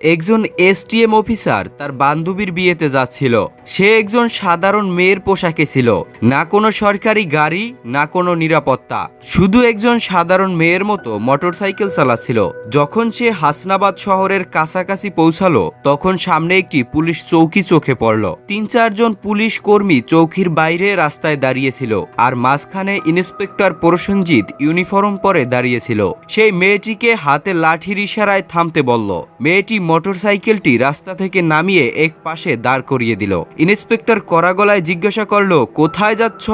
একজন STM officer তার বান্ধবীর বিয়েতে যাচ্ছিল। সে একজন সাধারণ মেয়ের পোশাকে ছিল, না কোনো সরকারি গাড়ি, না কোনো নিরাপত্তা, শুধু একজন সাধারণ মেয়ের মতো মোটরসাইকেল চালাচ্ছিল। যখন সে হাসনাবাদ শহরের কাছাকাছি পৌঁছালো, তখন সামনে একটি পুলিশ চৌকি চোখে পড়ল। ৩-৪ জন পুলিশ কর্মী চৌকির বাইরে রাস্তায় দাঁড়িয়েছিল, আর মাঝখানে ইন্সপেক্টর প্রসেনজিৎ ইউনিফর্ম পরে দাঁড়িয়েছিল। সেই মেয়েটিকে হাতে লাঠির ইশারায় থামতে বলল। মেয়েটি মোটরসাইকেলটি রাস্তা থেকে নামিয়ে এক পাশে দাঁড় করিয়ে দিল। ইন্সপেক্টর কড়া গলায় জিজ্ঞাসা করলো, কোথায় যাচ্ছ?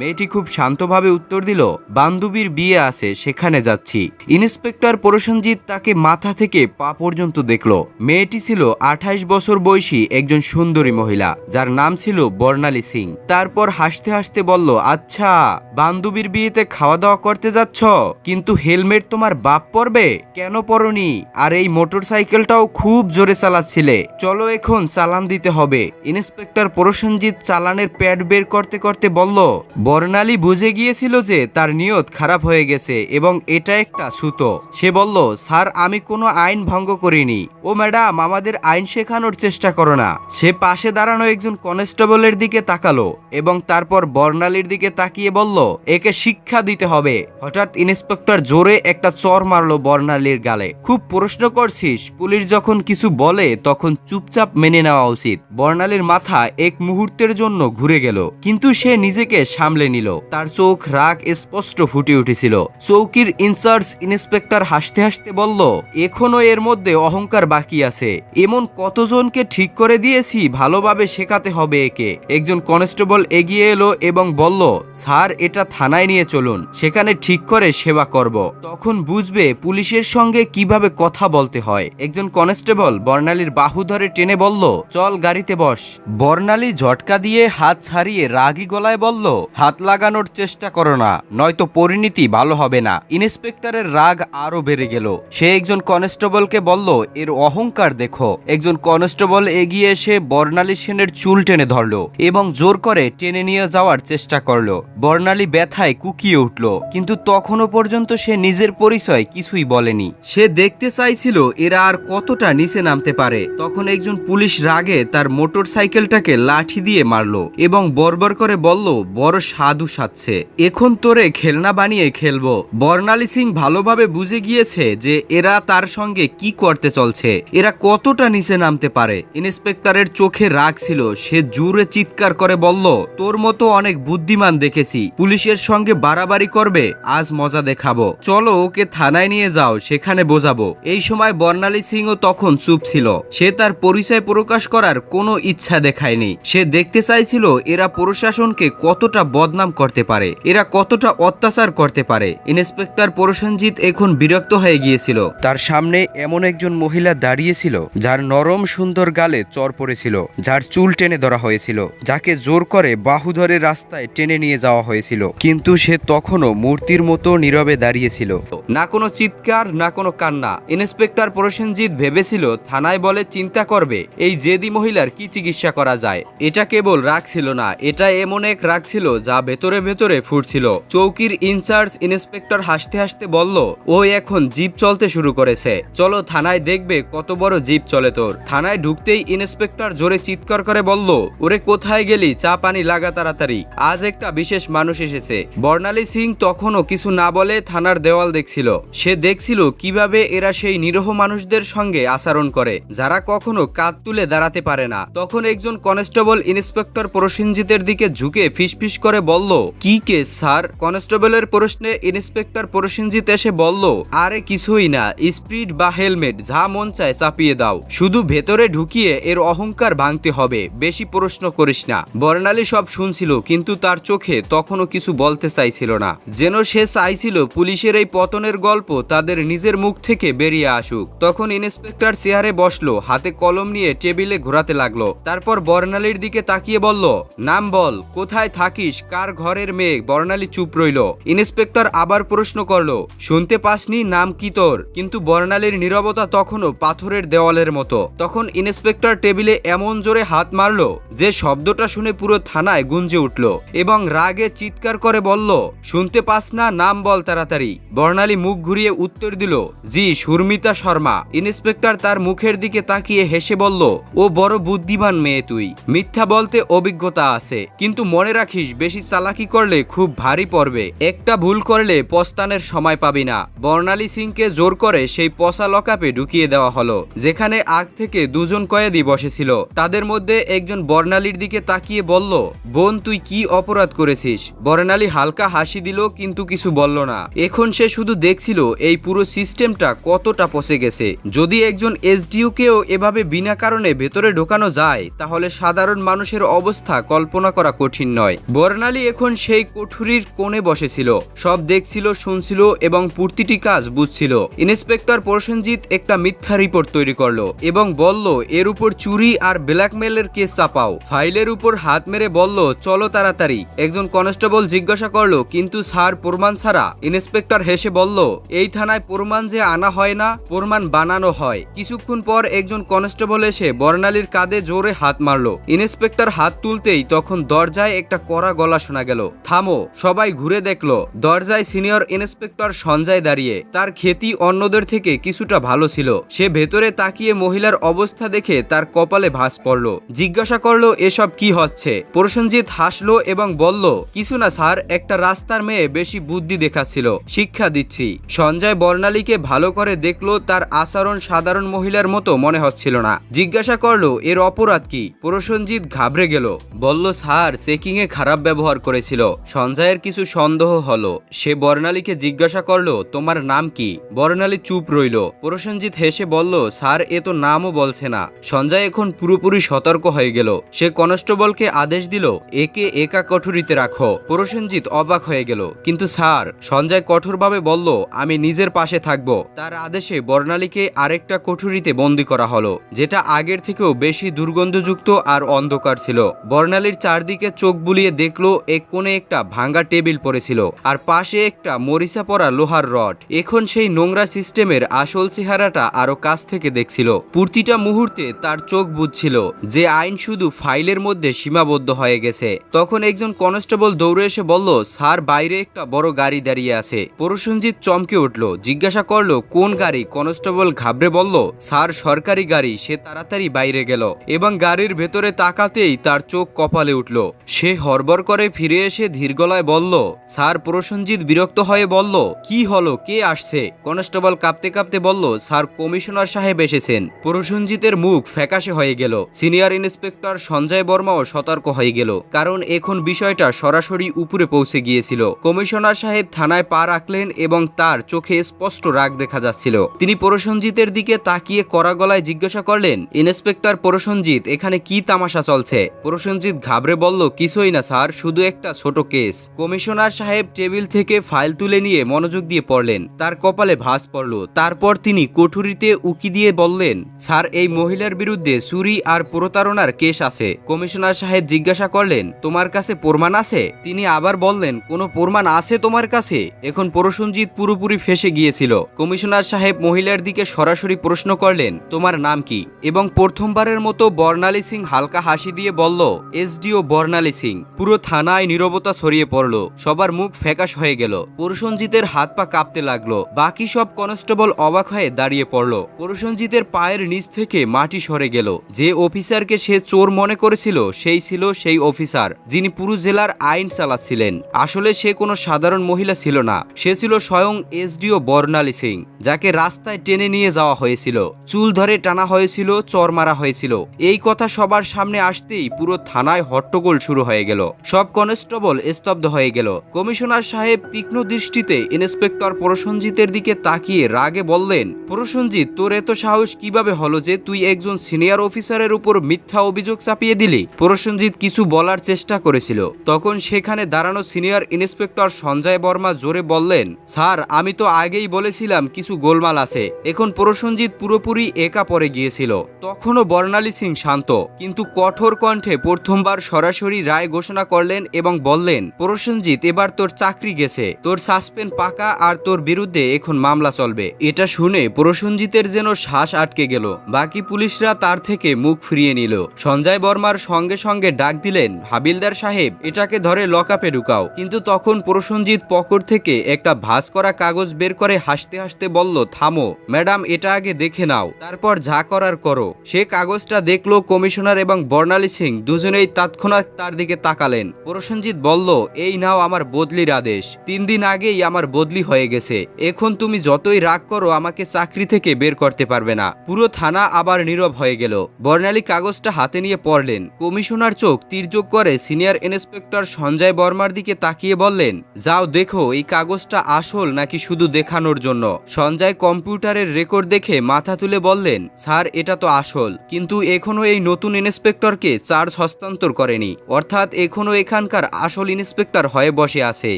মেয়েটি খুব শান্তভাবে উত্তর দিল, বান্ধবীর বিয়ে আছে, সেখানে যাচ্ছি। ইন্সপেক্টর প্রসেনজিৎ তাকে মাথা থেকে পা পর্যন্ত দেখলো। মেয়েটি ছিল 28 বছর বয়সী একজন সুন্দরী মহিলা, যার নাম ছিল বর্ণালী সিং। তারপর হাসতে হাসতে বলল, আচ্ছা, বান্ধবীর বিয়েতে খাওয়া দাওয়া করতে যাচ্ছ, কিন্তু হেলমেট তোমার বাপ পরবে, কেন পরনি? আর এই মোটরসাইকেলটাও খুব জোরে চালাচ্ছিলে, চলো এখন চালান দিতে হবে। ইন্সপেক্টর প্রসেনজিৎ চালানের প্যাড বের করতে করতে বলল। বর্ণালী বুঝে গিয়েছিল যে তার নিয়ত খারাপ হয়ে গেছে এবং এটা একটা সুতো। সে বলল, স্যার, আমি কোনো আইন ভঙ্গ করিনি। ও ম্যাডাম, আমাদের আইন শেখানোর চেষ্টা করো না। সে পাশে দাঁড়ানো একজন কনস্টেবলের দিকে তাকালো এবং তারপর বর্ণালীর দিকে তাকিয়ে বলল, একে শিক্ষা দিতে হবে। হঠাৎ ইন্সপেক্টর জোরে একটা চর মারলো বর্ণালীর গালে। খুব প্রশ্ন করছিস? পুলিশ যখন কিছু বলে তখন চুপচাপ মেনে নেওয়া উচিত। বর্ণালীর মাথা এক মুহূর্তের জন্য ঘুরে গেল, কিন্তু সে নিজেকে সামলে নিল। তার চোখ রাগ স্পষ্ট ফুটে উঠেছিল। চৌকির ইনচার্জ ইন্সপেক্টর হাসতে হাসতে বলল, এখনো এর মধ্যে অহংকার বাকি আছে। এমন কতজনকে ঠিক করে দিয়েছি, ভালোভাবে শেখাতে হবে একে। একজন কনস্টেবল এগিয়ে এলো এবং বলল, স্যার, এটা থানায় নিয়ে চলুন, সেখানে ঠিক করে সেবা করব, তখন বুঝবে পুলিশের সঙ্গে কিভাবে কথা বলতে হয়। একজন কনস্টেবল বর্ণালীর বাহু ধরে টেনে বলল, চল, গাড়িতে বস। বর্ণালী ঝটকা দিয়ে হাত ছাড়িয়ে রাগী গলায় বলল, হাত লাগানোর চেষ্টা করো না, নয়তো পরিণতি ভালো হবে না। ইন্সপেক্টরের রাগ আরো বেড়ে গেল। সে একজন কনস্টেবলকে বলল, এর অহংকার দেখো। একজন কনস্টেবল এগিয়ে এসে বর্ণালী সেনের চুল টেনে ধরলো এবং জোর করে টেনে নিয়ে যাওয়ার চেষ্টা করলো। বর্ণালী ব্যথায় কুকিয়ে উঠল, কিন্তু তখনও পর্যন্ত সে নিজের পরিচয় কিছুই বলেনি। সে দেখতে চাইছিল এরা আর কতটা নিচে নামতে পারে। তখন একজন পুলিশ রাগে তার মোটর সাইকেলটাকে লাঠি দিয়ে মারলো এবং বর্বর করে বলল, বড় সাধু সাজছে, এখন তোরে খেলনা বানিয়ে খেলবো। বর্ণালী সিং ভালোভাবে বুঝে গিয়েছে যে এরা তার সঙ্গে কি করতে চলছে, এরা কতটা নিচে নামতে পারে। ইন্সপেক্টরের চোখে রাগ ছিল। সে জোরে চিৎকার করে বলল, তোর মতো অনেক বুদ্ধিমান দেখেছি, পুলিশের সঙ্গে বাড়াবাড়ি করবে, আজ মজা দেখাবো, চলো ওকে থানায় নিয়ে যাও, সেখানে বোঝাবো। এই সময় বর্ণালী সিংও তখন চুপ ছিল। সে তার পরিচয় প্রকাশ করার কোনো ইচ্ছা দেখায়নি। সে দেখতে চাইছিল এরা প্রশাসনকে কতটা বদনাম করতে পারে, এরা কতটা অত্যাচার করতে পারে। ইন্সপেক্টর প্রসেনজিৎ এখন বিরক্ত হয়ে গিয়েছিল। তার সামনে এমন একজন মহিলা দাঁড়িয়েছিল যার নরম সুন্দর গালে চর পড়েছিল, যার চুল টেনে ধরা হয়েছিল, যাকে জোর করে বাহু ধরে রাস্তায় টেনে নিয়ে যাওয়া হয়েছিল, কিন্তু সে তখনও মূর্তির মতো নীরবে দাঁড়িয়েছিল। না কোনো চিৎকার, না কোনো কান্না। ইন্সপেক্টর প্রসেনজিৎ ভেবেছিল থানায় বলে চিন্তা করবে এই জেদি মহিলার কি চিকিৎসা করা যায়। এটা কেবল রাগ ছিল না, এটা এমন এক রাগ ছিল যা ভেতরে ভেতরে ফুটছিল। চৌকির ইনচার্জ ইন্সপেক্টর হাসতে হাসতে বলল, ও এখন জিপ চলতে শুরু করেছে, চলো থানায়, দেখবে কত বড় জিপ চলে তোর। থানায় ঢুকতেই ইন্সপেক্টর জোরে চিৎকার করে বলল, ওরে কোথায় গেলি, চা পানি লাগা তাড়াতাড়ি, আজ একটা বিশেষ মানুষ এসেছে। বর্ণালী সিং তখনও কিছু না বলে থানার দেওয়াল দেখছিল। সে দেখছিল কিভাবে এরা সেই নিরীহ মানুষদের সঙ্গে আচরণ করে, যারা কখনো কাঁধ তুলে দাঁড়াতে পারে না। তখন একজন কনস্টেবল ইন্সপেক্টর প্রসেনজিতের দিকে ঝুঁকে ফিসফিস করে বলল, কি কেস স্যার? কনস্টেবলের প্রশ্নে ইন্সপেক্টর প্রসেনজিৎ এসে বলল, আরে কিছুই না, স্পিড বা হেলমেট যা মন চায় চাপিয়ে দাও, শুধু ভেতরে ঢুকিয়ে এর অহংকার ভাঙতে হবে, বেশি প্রশ্ন করিস না। বর্ণালী সব শুনছিল, কিন্তু তার চোখে তখনও কিছু বলতে চাইছিল না, যেন সে চাইছিল পুলিশের এই পতনের গল্প তাদের নিজের মুখ থেকে বেরিয়ে আসুক। তখন ইন্সপেক্টর চেয়ারে বসলো, হাতে কলম নিয়ে টেবিলে ঘোরাতে লাগলো। তারপর বর্ণালীর দিকে তাকিয়ে বলল, নাম বল, কোথায় থাকিস, কার ঘরের মেয়ে? বর্ণালী চুপ রইল। ইন্সপেক্টর আবার প্রশ্ন করলো, শুনতে পাসনি, নাম কি তোর? কিন্তু বর্ণালীর নীরবতা তখনও পাথরের দেওয়ালের মতো। তখন ইন্সপেক্টর টেবিলে এমন জোরে হাত মারলো যে শব্দটা শুনে পুরো থানায় গুঞ্জে উঠল এবং রাগে চিৎকার করে বলল, শুনতে পাস না, নাম বল তাড়াতাড়ি। বর্ণালী মুখ ঘুরিয়ে উত্তর দিল, জি, সুরমিতা শর্মা। ইন্সপেক্টর ইন্সপেক্টর তার মুখের দিকে তাকিয়ে হেসে বলল, ও বড় বুদ্ধিমান মেয়ে তুই, মিথ্যা বলতে অভিজ্ঞতা আছে, কিন্তু মনে রাখিস বেশি চালাকি করলে খুব ভারী পড়বে, একটা ভুল করলে পস্তানের সময় পাবি না। বর্ণালী সিংকে জোর করে সেই পচা লকআপে ঢুকিয়ে দেওয়া হলো, যেখানে আগ থেকে দুজন কয়েদি বসেছিল। তাদের মধ্যে একজন বর্ণালীর দিকে তাকিয়ে বলল, বোন তুই কি অপরাধ করেছিস? বর্ণালী হালকা হাসি দিল, কিন্তু কিছু বলল না। এখন সে শুধু দেখছিল এই পুরো সিস্টেমটা কতটা পচে গেছে। যদি একজন এসডিওকেও এভাবে বিনা কারণে ভেতরে ঢোকানো যায়, তাহলে সাধারণ মানুষের অবস্থা কল্পনা করা কঠিন নয়। বর্ণালী এখন সেই কোঠরির কোণে বসেছিল, সব দেখছিল, শুনছিল এবং প্রতিটি কাজ বুঝছিল। ইন্সপেক্টর প্রসেনজিৎ একটা মিথ্যা রিপোর্ট তৈরি করলো এবং বলল এর উপর চুরি আর ব্ল্যাকমেলের কেস চাপাও। ফাইলের উপর হাত মেরে বলল, চলো তাড়াতাড়ি। একজন কনস্টেবল জিজ্ঞাসা করলো, কিন্তু স্যার প্রমাণ ছাড়া? ইন্সপেক্টর হেসে বলল, এই থানায় প্রমাণ যে আনা হয় না, প্রমাণ বানানো হয়। কিছুক্ষণ পর একজন কনস্টেবল এসে বর্ণালীর কাঁধে জোরে হাত মারলো। ইন্সপেক্টর হাত তুলতেই তখন দরজায় একটা কড়া গলা শোনা গেল, থামো। সবাই ঘুরে দেখলো, দরজায় সিনিয়র ইন্সপেক্টর সঞ্জয় দাঁড়িয়ে। তার খ্যাতি অন্যদের থেকে কিছুটা ভালো ছিল। সে ভেতরে তাকিয়ে মহিলার অবস্থা দেখে তার কপালে ভাঁজ পড়ল। জিজ্ঞাসা করলো, এসব কি হচ্ছে? প্রসেনজিৎ হাসলো এবং বলল, কিছু না স্যার, একটা রাস্তার মেয়ে বেশি বুদ্ধি দেখাচ্ছিল, শিক্ষা দিচ্ছি। সঞ্জয় বর্ণালীকে ভালো করে দেখলো, তার আচরণ সাধারণ মহিলার মতো মনে হচ্ছিল না। জিজ্ঞাসা করলো, এর অপরাধ কি? প্রসেনজিৎ ঘাবড়ে গেল, বলল, স্যার চেকিং এ খারাপ ব্যবহার করেছিল। সঞ্জয়ের কিছু সন্দেহ হলো। সে বর্ণালীকে জিজ্ঞাসা করলো, তোমার নাম কি? বর্ণালী চুপ রইল। প্রসেনজিৎ হেসে বলল, স্যার এ তো নামও বলছে না। সঞ্জয় এখন পুরোপুরি সতর্ক হয়ে গেল। সে কনস্টেবলকে আদেশ দিল, একে একা কোঠরিতে রাখো। প্রসেনজিৎ অবাক হয়ে গেল, কিন্তু স্যার? সঞ্জয় কঠোরভাবে বলল, আমি নিজের পাশে থাকব। তার আদেশে বর্ণালীকে আরেকটা কোঠরিতে বন্দি করা হলো, যেটা আগের থেকেও বেশি দুর্গন্ধযুক্ত আর অন্ধকার ছিল। বর্ণালীর চারদিকে চোখ বুলিয়ে দেখলো, এক কোণে একটা ভাঙা টেবিল পড়েছিল আর পাশে একটা মরিচা পড়া লোহার রড। এখন সেই নোংরা সিস্টেমের আসল চেহারাটা আরো কাছ থেকে দেখছিল। প্রতিটা মুহূর্তে তার চোখ বুঝছিল যে আইন শুধু ফাইলের মধ্যে সীমাবদ্ধ হয়ে গেছে। তখন একজন কনস্টেবল দৌড়ে এসে বলল, স্যার বাইরে একটা বড় গাড়ি দাঁড়িয়ে আছে। প্রসেনজিৎ চমকে উঠল, জিজ্ঞাসা করলো, কোন গাড়ি? কনস্টেবল ঘাবড়ে বলল, স্যার সরকারি গাড়ি। সে তাড়াতাড়ি বাইরে গেল এবং গাড়ির ভেতরে তাকাতেই তার চোখ কপালে উঠল। সে হড়বড় করে ফিরে এসে ধীর গলায় বলল, স্যার। প্রসেনজিৎ বিরক্ত হয়ে বলল, কি হলো, কে আসছে? কনস্টেবল কাঁপতে কাঁপতে বলল, স্যার কমিশনার সাহেব এসেছেন। প্রসেনজিতের মুখ ফ্যাকাশে হয়ে গেল। সিনিয়র ইন্সপেক্টর সঞ্জয় বর্মাও সতর্ক হয়ে গেল, কারণ এখন বিষয়টা সরাসরি উপরে পৌঁছে গিয়েছিল। কমিশনার সাহেব থানায় পা রাখলেন এবং তার চোখে স্পষ্ট রাগ দেখা যাচ্ছিল। তিনি প্রসেনজিতের দিকে তাকিয়ে কড়া গলায় জিজ্ঞাসা করলেন, ইন্সপেক্টর প্রসেনজিৎ, এখানে কি তামাশা চলছে? প্রসেনজিৎ ঘাবড়ে বলল, কিছুই না স্যার, শুধু একটা ছোট কেস। কমিশনার সাহেব টেবিল থেকে ফাইল তুলে নিয়ে মনোযোগ দিয়ে পড়লেন। তার কপালে ভাঁজ পড়ল। তারপর তিনি কোঠরিতে উকি দিয়ে বললেন, স্যার এই মহিলার বিরুদ্ধে চুরি আর প্রতারণার কেস আছে। কমিশনার সাহেব জিজ্ঞাসা করলেন, তোমার কাছে প্রমাণ আছে? তিনি আবার বললেন, কোনো প্রমাণ আছে তোমার কাছে? এখন প্রসেনজিৎ পুরোপুরি ফেঁসে গিয়েছিল। কমিশনার সাহেব মহিলার দিকে সরাসরি প্রশ্ন করলেন, তোমার নাম কি? এবং প্রথমবারের মতো বর্ণালী সিং হালকা হাসি দিয়ে বলল, এসডিও বর্ণালী সিং। পুরো থানায় নীরবতা ছড়িয়ে পড়ল। সবার মুখ ফ্যাকাশ হয়ে গেল। প্রসেনজিতের হাত পা কাঁপতে লাগলো। বাকি সব কনস্টেবল অবাক হয়ে দাঁড়িয়ে পড়ল। প্রসেনজিতের পায়ের নিচ থেকে মাটি সরে গেল। যে অফিসারকে সে চোর মনে করেছিল, সেই ছিল সেই অফিসার যিনি পুরো জেলার আইন চালাচ্ছিলেন। আসলে সে কোনো সাধারণ মহিলা ছিল না, সে ছিল স্বয়ং এসডিও বর্ণালী সিং, যাকে রাস্তায় টেনে নিয়ে যাওয়া হয়েছিল, চুল ধরে টানা হয়েছিল, চর মারা হয়েছিল। এই কথা সবার সামনে আসতেই পুরো থানায় হট্টগোল শুরু হয়ে গেল। সব কনস্টেবল স্তব্ধ হয়ে গেল। কমিশনার সাহেব তীক্ষ্ণ দৃষ্টিতে ইন্সপেক্টর প্রসেনজিতের দিকে তাকিয়ে রাগে বললেন, প্রসেনজিৎ, তোর এত সাহস কিভাবে হলো যে তুই একজন সিনিয়র অফিসারের উপর মিথ্যা অভিযোগ চাপিয়ে দিলি? প্রসেনজিৎ কিছু বলার চেষ্টা করেছিল। তখন সেখানে দাঁড়ানো সিনিয়র ইন্সপেক্টর সঞ্জয় বর্মা জোরে বললেন, স্যার আমি তো আগেই বলেছিলাম কিছু গোলমাল আছে। এখন প্রসেনজিৎ পুরোপুরি একা পড়ে গিয়েছিল। তখনও বর্ণালী সিং শান্ত কিন্তু কঠোর কণ্ঠে প্রথমবার সরাসরি রায় ঘোষণা করলেন এবং বললেন, প্রসেনজিৎ, এবার তোর চাকরি গেছে, তোর সাসপেন্ড পাকা আর তোর বিরুদ্ধে এখন মামলা চলবে। এটা শুনে প্রসেনজিতের যেন শ্বাস আটকে গেল। বাকি পুলিশরা তার থেকে মুখ ফিরিয়ে নিল। সঞ্জয় বর্মার সঙ্গে সঙ্গে ডাক দিলেন, হাবিলদার সাহেব, এটাকে ধরে লকআপে ঢুকাও। কিন্তু তখন প্রসেনজিৎ পকেট থেকে একটা ভাঁজ করা কাগজ বের করে হাসতে হাসতে বলল, থামো ম্যাডাম, এটা আগে দেখে নাও, তারপর যা করার করো। সে কাগজটা দেখলো কমিশনার এবং বর্ণালী সিং দুজনেই তৎক্ষণাৎ তার দিকে তাকালেন। প্রসেনজিৎ বলল, এই নাও আমার বদলির আদেশ। 3 দিন আগেই আমার বদলি হয়ে গেছে। এখন তুমি যতই রাগ করো আমাকে চাকরি থেকে বের করতে পারবে না। পুরো থানা আবার নীরব হয়ে গেল। বর্ণালী কাগজটা হাতে নিয়ে পড়লেন। কমিশনার চোখ তীর্যক করে সিনিয়র ইন্সপেক্টর সঞ্জয় বর্মার দিকে তাকিয়ে বললেন, যাও দেখো এই কাগজটা আসল নাকি শুধু দেখানোর জন্য। সঞ্জয় কম্পিউটারের রেকর্ড দেখে মাথা তুলে বললেন, স্যার এটা তো আসল, কিন্তু এখনো এই নতুন ইন্সপেক্টরকে চার্জ হস্তান্তর করেনি, অর্থাৎ এখনো এখানকার আসল ইন্সপেক্টর হয়ে বসে আছে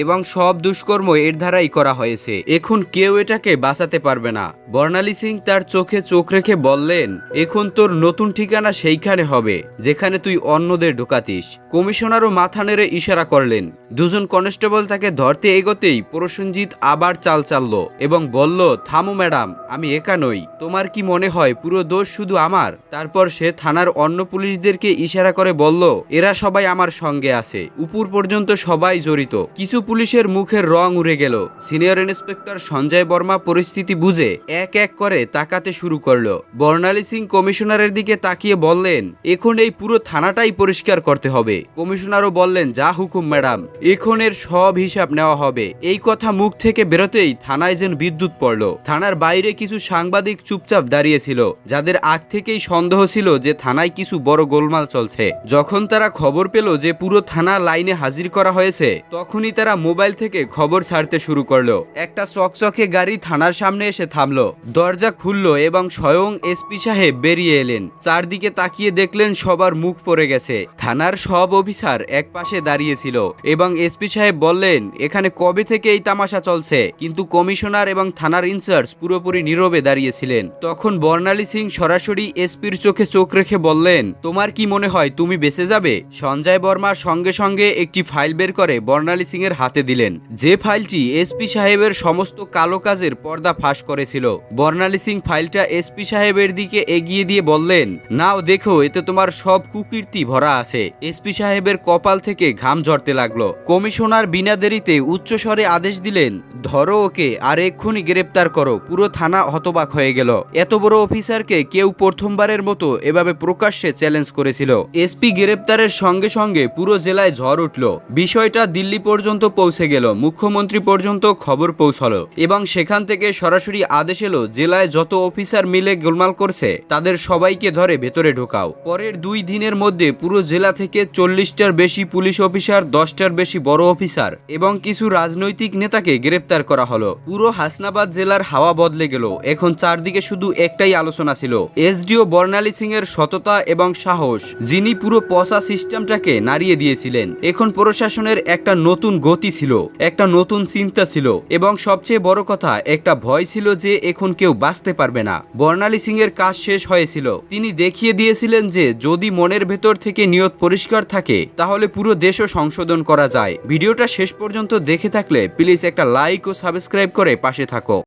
এবং সব দুষ্কর্ম এর দ্বারাই করা হয়েছে। এখন কেউ এটাকে বাঁচাতে পারবে না। বর্ণালী সিং তার চোখে চোখ রেখে বললেন, এখন তোর নতুন ঠিকানা সেইখানে হবে যেখানে তুই অন্যদের ঢোকাতিস। কমিশনারও মাথা নেড়ে ইশারা করলেন। দুজন কনস্টেবল তাকে ধরতে এগোতেই প্রসেনজিৎ আবার চাল চাললো এবং বলল, থামো ম্যাডাম, আমি একা নই। তোমার কি মনে হয় পুরো দোষ শুধু আমার? তারপর সে থানার অন্য পুলিশদেরকে ইশারা করে বলল, এরা সবাই আমার সঙ্গে আছে, উপর পর্যন্ত সবাই জড়িত। কিছু পুলিশের মুখের রং উড়ে গেল। সিনিয়র ইন্সপেক্টর সঞ্জয় বর্মা পরিস্থিতি বুঝে এক এক করে তাকাতে শুরু করলো। বর্ণালী সিং কমিশনারের দিকে তাকিয়ে বললেন, এখন এই পুরো থানাটাই পরিষ্কার করতে হবে। কমিশনারও বললেন, যা হুকুম ম্যাডাম, এখন এর সব হিসাব নেওয়া হবে। এই কথা মুখ থেকে বেরোতেই থানায় যেন বিদ্যুৎ পড়ল। থানার বাইরে কিছু সাংবাদিক চুপচাপ দাঁড়িয়েছিল, যাদের আগ থেকেই সন্দেহ ছিল যে থানায় কিছু বড় গোলমাল চলছে। যখন তারা খবর পেল যে পুরো থানা লাইনে হাজির করা হয়েছে, তখনই তারা মোবাইল থেকে খবর ছাড়তে শুরু করলো। একটা চকচকে গাড়ি থানার সামনে এসে থামলো। দরজা খুললো এবং স্বয়ং এসপি সাহেব বেরিয়ে এলেন। চারদিকে তাকিয়ে দেখলেন সবার মুখ পড়ে গেছে। থানার সব অফিসার এক পাশে দাঁড়িয়েছিল এবং এসপি সাহেব বললেন, এখানে কবে থেকে এই তামাশা চলছে? কিন্তু কমিশনার এবং থানার ইনচার্জ পুরোপুরি নীরবে দাঁড়িয়েছিলেন। তখন বর্ণালী সিং সরাসরি এসপির চোখে চোখ রেখে বললেন, তোমার কি মনে হয় তুমি বেঁচে যাবে? সঞ্জয় বর্মা সঙ্গে সঙ্গে একটি ফাইল বের করে বর্ণালী সিং এর হাতে দিলেন, যে ফাইলটি এসপি সাহেবের সমস্ত কালো কাজের পর্দা ফাঁস করেছিল। বর্ণালী সিং ফাইলটা এসপি সাহেবের দিকে এগিয়ে দিয়ে বললেন, নাও দেখো, এতে তোমার সব কুকীর্তি ভরা আছে। এসপি সাহেবের কপাল থেকে ঘাম ঝরতে লাগলো। কমিশনার বিনা দেরিতে উচ্চস্বরে আদেশ দিলেন, ধরো ওকে আর এক্ষুনি গ্রেপ্তার করো। পুরো থানা হতবাক হয়ে গেল। এত বড় অফিসারকে কেউ প্রথমবারের মতো এভাবে প্রকাশ্যে চ্যালেঞ্জ করেছিল। এসপি গ্রেপ্তারের সঙ্গে সঙ্গে পুরো জেলায় ঝড় উঠল। বিষয়টা দিল্লি পর্যন্ত পৌঁছে গেল। মুখ্যমন্ত্রী পর্যন্ত খবর পৌঁছালো এবং সেখান থেকে সরাসরি আদেশ এলো, জেলায় যত অফিসার মিলে গোলমাল করছে তাদের সবাইকে ধরে ভেতরে ঢোকাও। পরের 2 দিনের মধ্যে পুরো জেলা থেকে 40টার বেশি পুলিশ অফিসার, 10টার বেশি বড় অফিসার এবং কিছু রাজনৈতিক নেতাকে গ্রেপ্তার করা হলো। পুরো হাসনাবাদ জেলার হাওয়া বদলে গেল। এখন চারদিকে শুধু একটাই আলোচনা ছিল, এসডিও বর্ণালী সিং এর সততা এবং সাহস, যিনি পুরো পসা সিস্টেমটাকে নাড়িয়ে দিয়েছিলেন। এখন প্রশাসনের একটা নতুন গতি ছিল, একটা নতুন চিন্তা ছিল এবং সবচেয়ে বড় কথা, একটা ভয় ছিল যে এখন কেউ বাঁচতে পারবে না। বর্ণালী সিং এর কাজ শেষ হয়েছিল। তিনি দেখিয়ে দিয়েছিলেন যে যদি মনের ভেতর থেকে নিয়ত পরিষ্কার থাকে তাহলে পুরো দেশও সংশোধন করা যায়। ভিডিওটা শেষ পর্যন্ত দেখে থাকলে প্লিজ একটা লাইক ও সাবস্ক্রাইব করে পাশে থাকো।